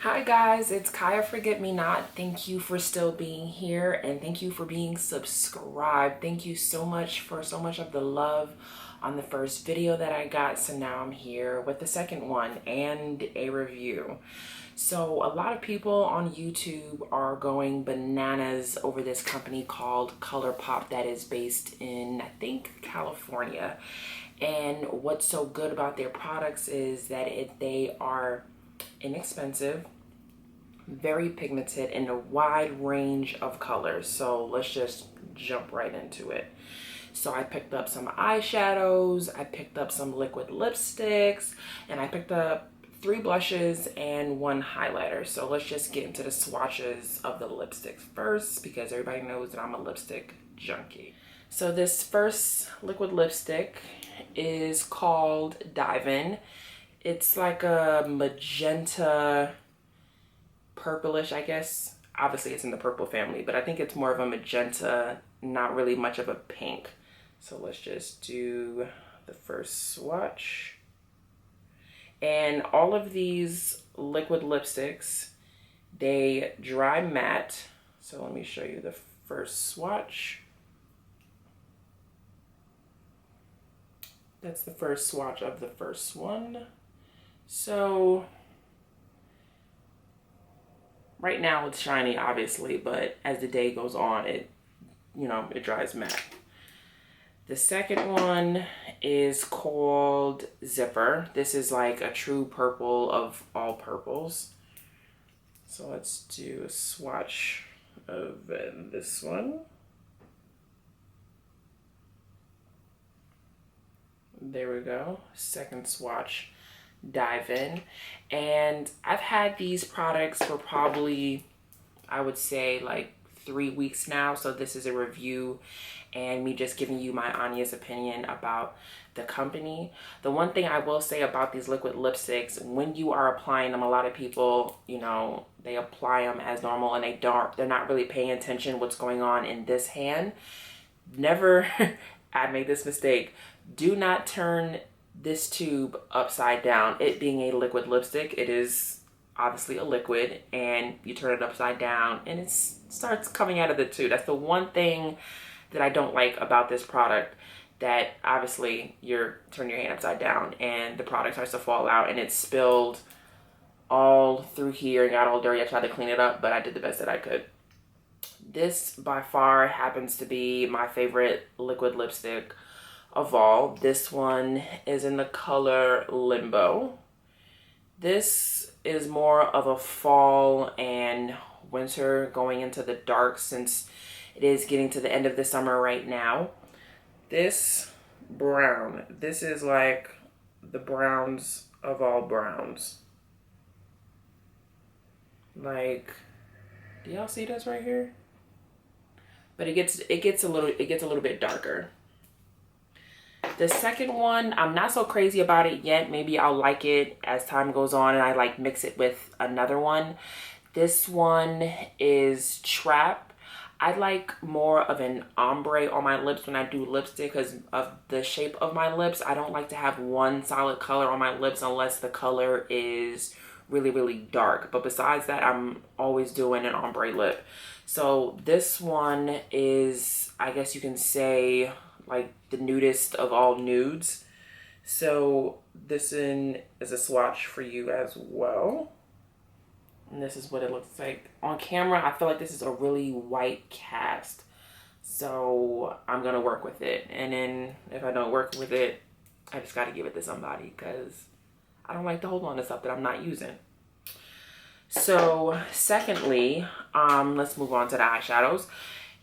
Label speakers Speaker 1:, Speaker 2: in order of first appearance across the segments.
Speaker 1: Hi guys, it's Kaya Forget Me Not. Thank you for still being here and thank you for being subscribed. Thank you so much for so much of the love on the first video that I got. So now I'm here with the second one and a review. So a lot of people on YouTube are going bananas over this company called Colourpop that is based in, I think, California. And what's so good about their products is that they are inexpensive, very pigmented, in a wide range of colors. So let's just jump right into it. So I picked up some eyeshadows, I picked up some liquid lipsticks, and I picked up 3 blushes and 1 highlighter. So let's just get into the swatches of the lipsticks first, because everybody knows that I'm a lipstick junkie. So this first liquid lipstick is called Dive In. It's like a magenta purplish, I guess. Obviously it's in the purple family, but I think it's more of a magenta, not really much of a pink. So let's just do the first swatch. And all of these liquid lipsticks, they dry matte. So let me show you the first swatch. That's the first swatch of the first one. So right now it's shiny, obviously, but as the day goes on, it dries matte. The second one is called Zipper. This is like a true purple of all purples. So let's do a swatch of this one. There we go. Second swatch, Dive In. And I've had these products for probably, I would say, like 3 weeks now. So this is a review and me just giving you my honest opinion about the company. The one thing I will say about these liquid lipsticks, when you are applying them, a lot of people, they apply them as normal and they're not really paying attention what's going on in this hand. Never, I made this mistake. Do not turn this tube upside down. It being a liquid lipstick, it is obviously a liquid, and you turn it upside down and it starts coming out of the tube. That's the one thing that I don't like about this product, that obviously you're turning your hand upside down and the product starts to fall out, and it spilled all through here and got all dirty. I tried to clean it up, but I did the best that I could. This by far happens to be my favorite liquid lipstick of all. This one is in the color Limbo. This is more of a fall and winter, going into the dark, since it is getting to the end of the summer right now. This brown, this is like the browns of all browns. Like, do y'all see this right here? But it gets a little bit darker. The second one, I'm not so crazy about it yet. Maybe I'll like it as time goes on and I like mix it with another one. This one is Trap. I like more of an ombre on my lips when I do lipstick because of the shape of my lips. I don't like to have one solid color on my lips unless the color is really, really dark. But besides that, I'm always doing an ombre lip. So this one is, I guess you can say, like the nudist of all nudes. So this is a swatch for you as well. And this is what it looks like on camera. I feel like this is a really white cast, so I'm gonna work with it. And then if I don't work with it, I just got to give it to somebody, because I don't like to hold on to stuff that I'm not using. So secondly, let's move on to the eyeshadows.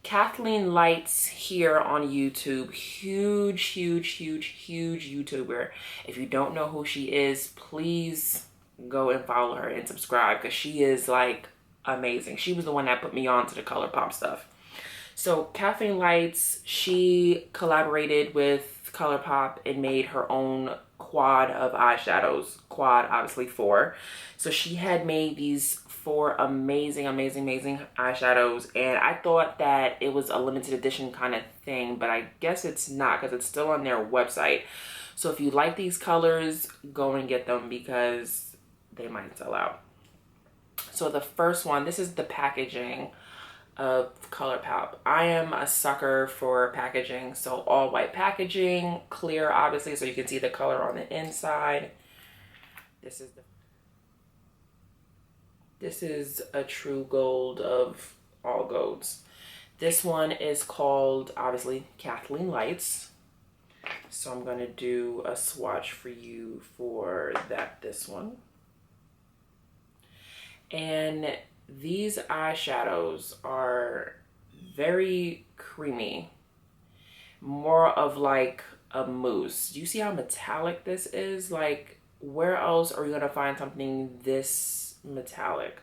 Speaker 1: Kathleen Lights here on YouTube, huge YouTuber. If you don't know who she is, please go and follow her and subscribe, because she is like amazing. She was the one that put me on to the Colourpop stuff. So Kathleen Lights, she collaborated with Colourpop and made her own quad of eyeshadows. Quad, obviously 4. So she had made these 4 amazing eyeshadows, and I thought that it was a limited edition kind of thing, but I guess it's not, because it's still on their website. So if you like these colors, go and get them, because they might sell out. So the first one, this is the packaging of Colourpop. I am a sucker for packaging. So all white packaging, clear obviously, so you can see the color on the inside. This is a true gold of all golds. This one is called, obviously, Kathleen Lights. So I'm gonna do a swatch for you for this one. And these eyeshadows are very creamy, more of like a mousse. Do you see how metallic this is? Like, where else are you gonna find something this metallic?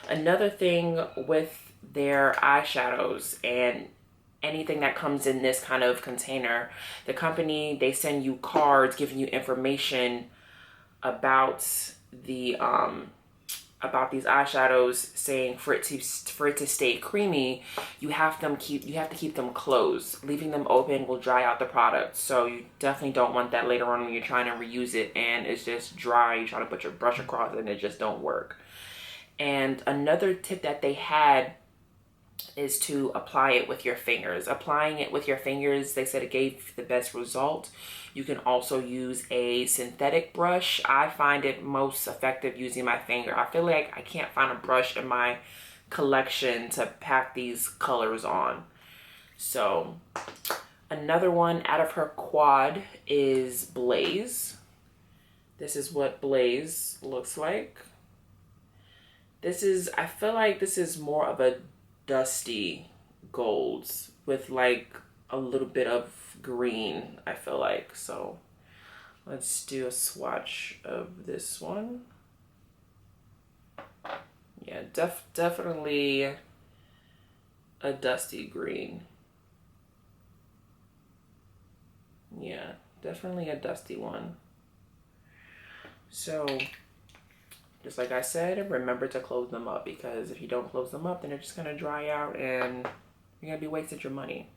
Speaker 1: Another thing with their eyeshadows and anything that comes in this kind of container, the company, they send you cards giving you information about the about these eyeshadows, saying for it to stay creamy, you have to keep them closed. Leaving them open will dry out the product. So you definitely don't want that later on when you're trying to reuse it and it's just dry. You try to put your brush across it and it just don't work. And another tip that they had is to apply it with your fingers. Applying it with your fingers, they said it gave the best result. You can also use a synthetic brush. I find it most effective using my finger. I feel like I can't find a brush in my collection to pack these colors on. So another one out of her quad is Blaze. This is what Blaze looks like. I feel like this is more of a dusty golds with like a little bit of green, I feel like. So let's do a swatch of this one. Yeah, definitely a dusty green. Yeah, definitely a dusty one. So just like I said, remember to close them up, because if you don't close them up, then they're just gonna dry out and you're gonna be wasted your money.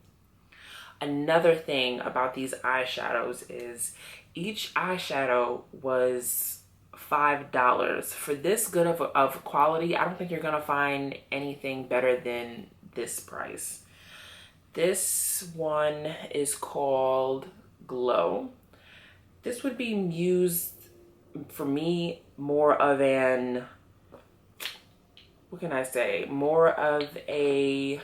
Speaker 1: Another thing about these eyeshadows is each eyeshadow was $5. For this good of quality, I don't think you're gonna find anything better than this price. This one is called Glow. This would be used for me more of an, what can I say, more of a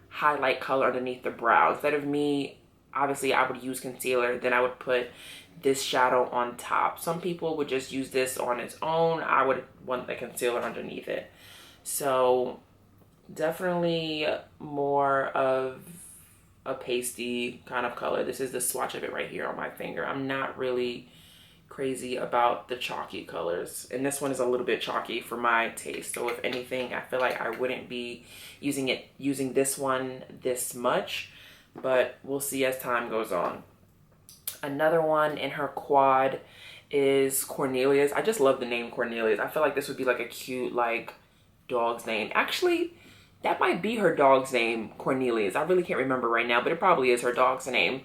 Speaker 1: highlight color underneath the brow. Instead of me, obviously I would use concealer, then I would put this shadow on top. Some people would just use this on its own. I would want the concealer underneath it. So definitely more of a pasty kind of color. This is the swatch of it right here on my finger. I'm not really crazy about the chalky colors, and this one is a little bit chalky for my taste. So if anything, I feel like I wouldn't be using this one this much, but we'll see as time goes on. Another one in her quad is Cornelius. I just love the name Cornelius. I feel like this would be like a cute like dog's name. Actually, that might be her dog's name, Cornelius. I really can't remember right now, but it probably is her dog's name.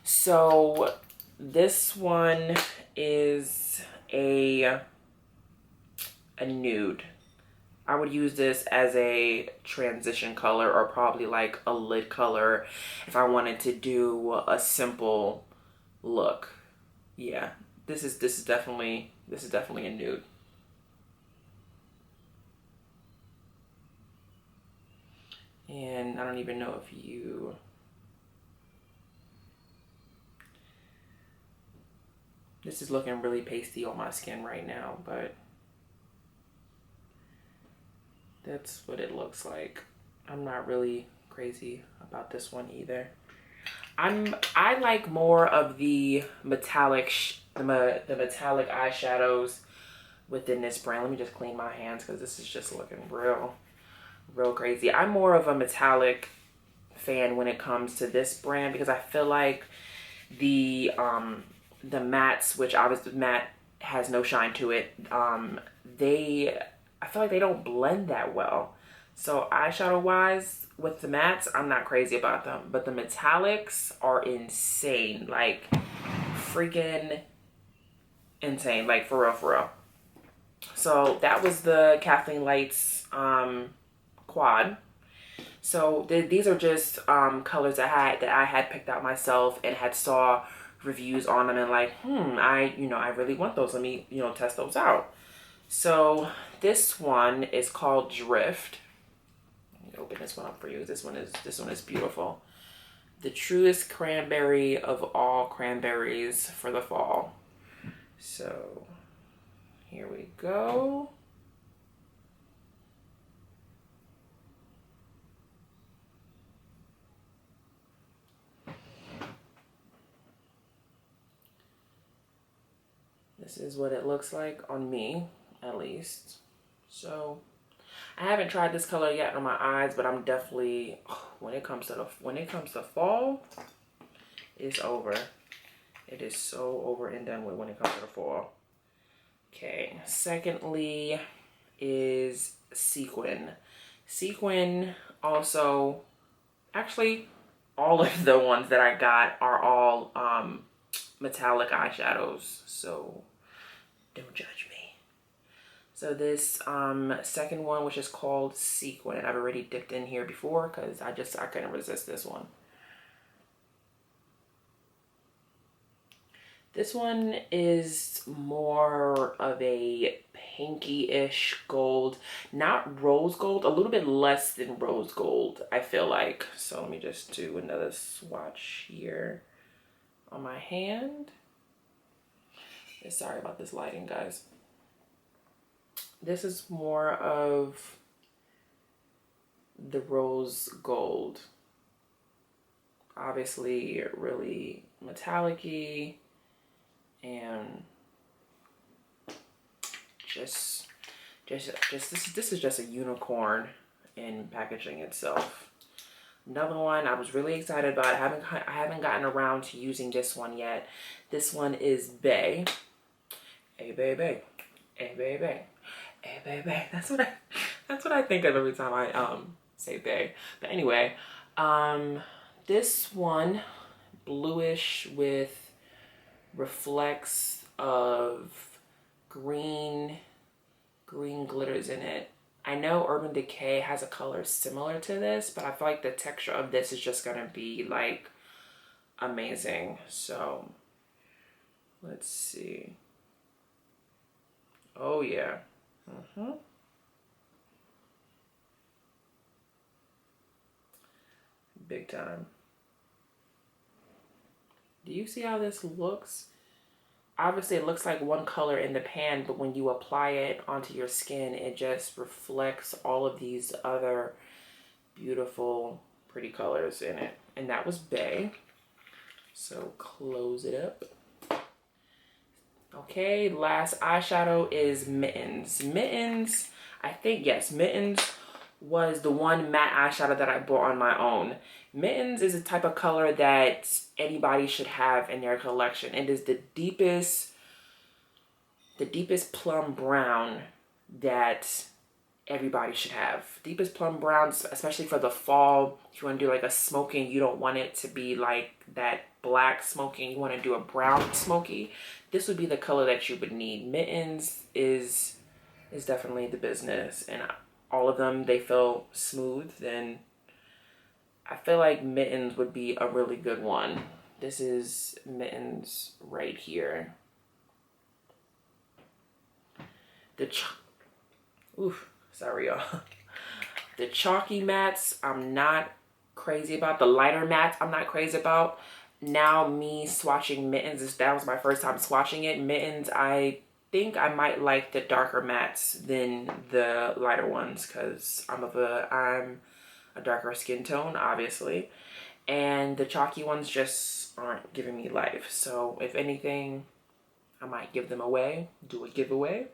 Speaker 1: So this one is a nude. I would use this as a transition color, or probably like a lid color if I wanted to do a simple look. Yeah, this is definitely a nude. And I don't even know if you, this is looking really pasty on my skin right now, but that's what it looks like. I'm not really crazy about this one either. I like more of the metallic metallic eyeshadows within this brand. Let me just clean my hands because this is just looking real crazy. I'm more of a metallic fan when it comes to this brand, because I feel like the mattes, which obviously matte has no shine to it, I feel like they don't blend that well. So eyeshadow wise with the mattes, I'm not crazy about them, but the metallics are insane, like freaking insane, like for real. So that was the Kathleen Lights quad. So these are just colors that I had picked out myself and had saw reviews on them and like, I really want those. Let me, test those out. So this one is called Drift. Let me open this one up for you. This one is beautiful. The truest cranberry of all cranberries for the fall. So here we go. This is what it looks like on me, at least. So I haven't tried this color yet on my eyes, but I'm definitely, when it comes to fall, it's over. It is so over and done with when it comes to the fall. Okay, secondly is Sequin. Sequin also, actually all of the ones that I got are all metallic eyeshadows, so don't judge me. So this second one, which is called Sequin, I've already dipped in here before because I couldn't resist this one. This one is more of a pinky-ish gold, not rose gold, a little bit less than rose gold, I feel like. So let me just do another swatch here on my hand. Sorry about this lighting, guys. This is more of the rose gold. Obviously really metallic-y. And this is just a unicorn in packaging itself. Another one I was really excited about. I haven't gotten around to using this one yet. This one is Bay. Hey baby, hey baby, hey baby. That's what I think of every time I say Bay. But anyway, this one, bluish with reflects of green glitters in it. I know Urban Decay has a color similar to this, but I feel like the texture of this is just gonna be like amazing. So let's see. Oh yeah. Big time. Do you see how this looks? Obviously it looks like one color in the pan, but when you apply it onto your skin, it just reflects all of these other beautiful, pretty colors in it. And that was Bay. So close it up. Okay, last eyeshadow is Mittens. Mittens, I think, yes, Mittens was the one matte eyeshadow that I bought on my own. Mittens is a type of color that anybody should have in their collection. It is the deepest plum brown that everybody should have. Deepest plum brown, especially for the fall. If you want to do like a smoking, you don't want it to be like that black smoking. You want to do a brown smoky. This would be the color that you would need. Mittens is definitely the business, and all of them, they feel smooth, and I feel like Mittens would be a really good one. This is Mittens right here. Sorry y'all. The chalky mattes I'm not crazy about. The lighter mattes I'm not crazy about. Now me swatching Mittens, that was my first time swatching it. Mittens, I think I might like the darker mattes than the lighter ones because I'm a darker skin tone, obviously, and the chalky ones just aren't giving me life. So if anything, I might give them away, do a giveaway.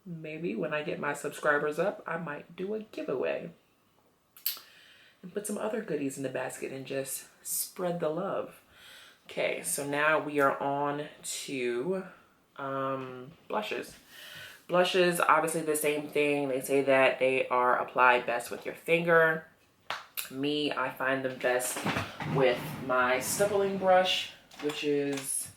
Speaker 1: Maybe when I get my subscribers up, I might do a giveaway and put some other goodies in the basket and just spread the love. Okay, so now we are on to blushes. Blushes, obviously the same thing. They say that they are applied best with your finger. Me, I find them best with my stippling brush, which is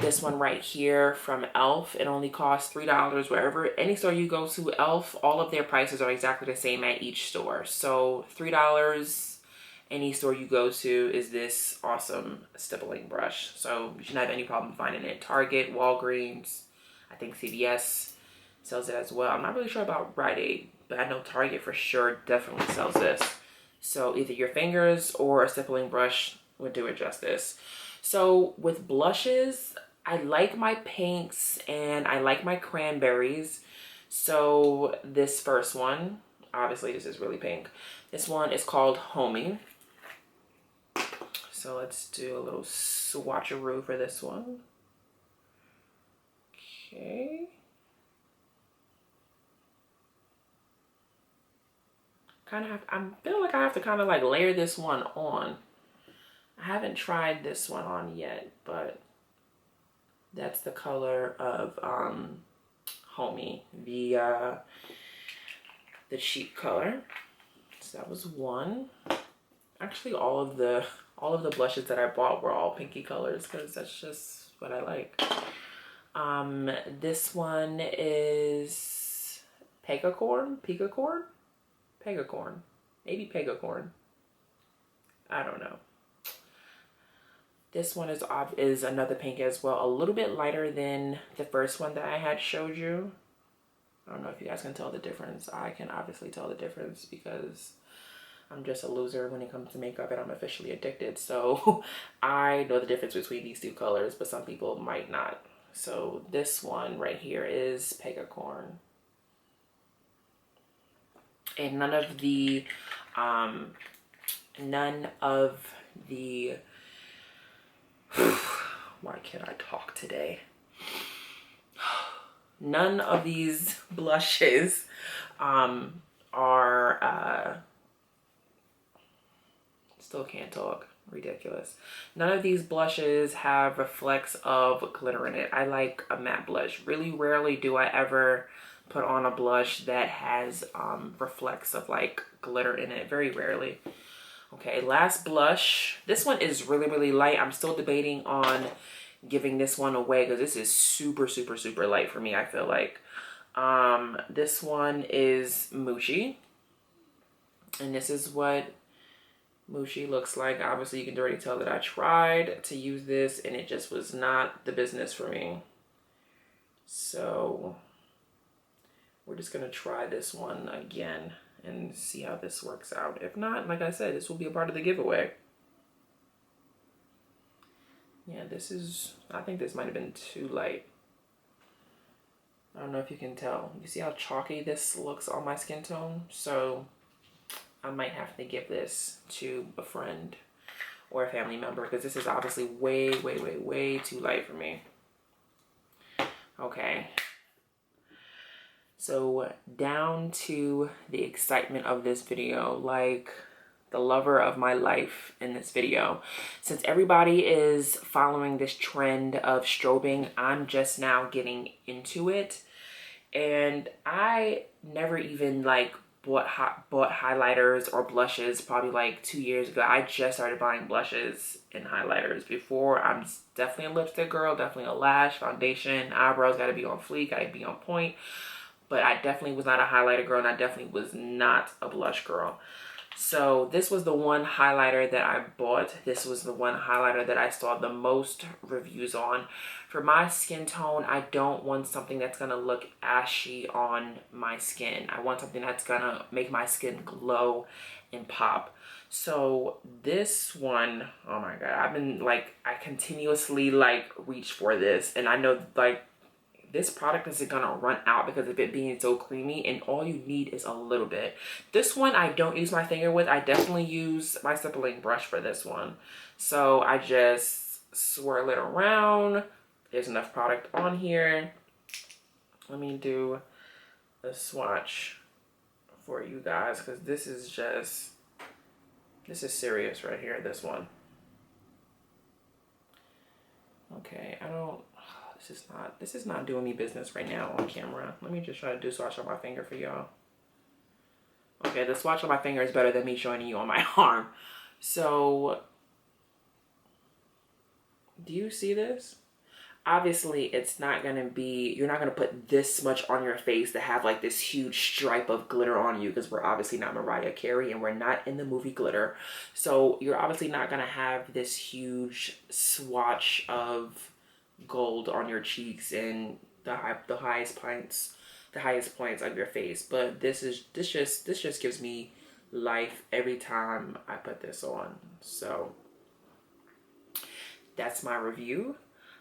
Speaker 1: this one right here from Elf. It only costs $3 wherever. Any store you go to, Elf, all of their prices are exactly the same at each store. So $3 any store you go to is this awesome stippling brush. So you shouldn't have any problem finding it. Target, Walgreens, I think CVS sells it as well. I'm not really sure about Rite Aid, but I know Target for sure definitely sells this. So either your fingers or a stippling brush would do it justice. So with blushes, I like my pinks and I like my cranberries. So this first one, obviously this is really pink. This one is called Homie. So let's do a little swatcheroo for this one. Okay. I'm feeling like I have to kind of like layer this one on. I haven't tried this one on yet, but that's the color of Homie, the cheap color. So that was one. Actually, all of the blushes that I bought were all pinky colors because that's just what I like. This one is Pegacorn, maybe Pegacorn. I don't know. This one is another pink as well, a little bit lighter than the first one that I had showed you. I don't know if you guys can tell the difference. I can obviously tell the difference because I'm just a loser when it comes to makeup and I'm officially addicted. So I know the difference between these two colors, but some people might not. So this one right here is Pegacorn. And none of the why can't I talk today? None of these blushes are still can't talk. Ridiculous. None of these blushes have reflects of glitter in it. I like a matte blush. Really rarely do I ever put on a blush that has reflects of like glitter in it. Very rarely. Okay, last blush. This one is really, really light. I'm still debating on giving this one away because this is super, super, super light for me, I feel like. This one is Mushi. And this is what Mushi looks like. Obviously, you can already tell that I tried to use this and it just was not the business for me. So we're just going to try this one again and see how this works out. If not, like I said, this will be a part of the giveaway. Yeah, I think this might have been too light. I don't know if you can tell. You see how chalky this looks on my skin tone? So I might have to give this to a friend or a family member because this is obviously way, way, way, way too light for me. Okay. So down to the excitement of this video, like the lover of my life in this video. Since everybody is following this trend of strobing, I'm just now getting into it. And I never even like bought highlighters or blushes probably like 2 years ago. I just started buying blushes and highlighters. Before, I'm definitely a lipstick girl, definitely a lash, foundation, eyebrows gotta be on fleek, gotta be on point. But I definitely was not a highlighter girl and I definitely was not a blush girl. So this was the one highlighter that I bought. This was the one highlighter that I saw the most reviews on. For my skin tone, I don't want something that's gonna look ashy on my skin. I want something that's gonna make my skin glow and pop. So this one, oh my God, I've been like, I continuously like reach for this. And I know like, this product isn't gonna run out because of it being so creamy and all you need is a little bit. This one I don't use my finger with. I definitely use my stippling brush for this one. So I just swirl it around. There's enough product on here. Let me do a swatch for you guys because this is serious right here, this one. Okay, this is not doing me business right now on camera. Let me just try to do a swatch on my finger for y'all. Okay, the swatch on my finger is better than me showing you on my arm. So, do you see this? Obviously it's not gonna be, you're not gonna put this much on your face to have like this huge stripe of glitter on you, because we're obviously not Mariah Carey and we're not in the movie Glitter. So you're obviously not gonna have this huge swatch of gold on your cheeks and the highest points of your face. But this just gives me life every time I put this on. So that's my review.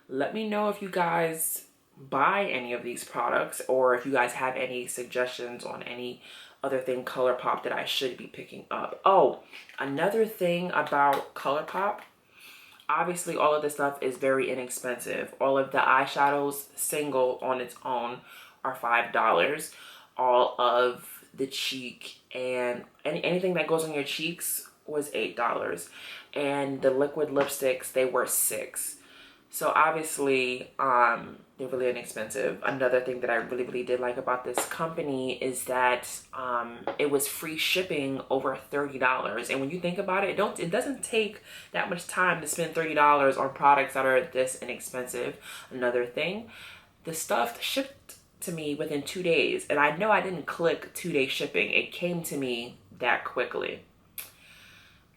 Speaker 1: Let me know if you guys buy any of these products, or if you guys have any suggestions on any other thing Colourpop that I should be picking up. Oh, another thing about Colourpop, obviously all of this stuff is very inexpensive. All of the eyeshadows single on its own are $5. All of the cheek and anything that goes on your cheeks was $8. And the liquid lipsticks, they were $6. So obviously, they're really inexpensive. Another thing that I really did like about this company is that it was free shipping over $30. And when you think about it, it doesn't take that much time to spend $30 on products that are this inexpensive. Another thing, the stuff shipped to me within 2 days, and I know I didn't click 2-day shipping. It came to me that quickly.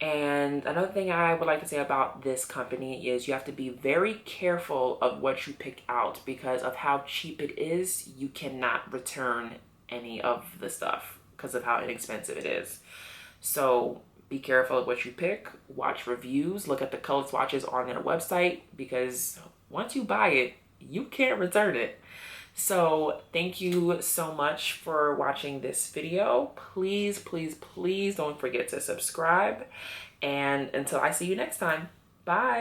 Speaker 1: And another thing I would like to say about this company is you have to be very careful of what you pick out, because of how cheap it is. You cannot return any of the stuff because of how inexpensive it is. So be careful of what you pick. Watch reviews, look at the color swatches on their website, because once you buy it, you can't return it. So thank you so much for watching this video. Please don't forget to subscribe. And until I see you next time, bye.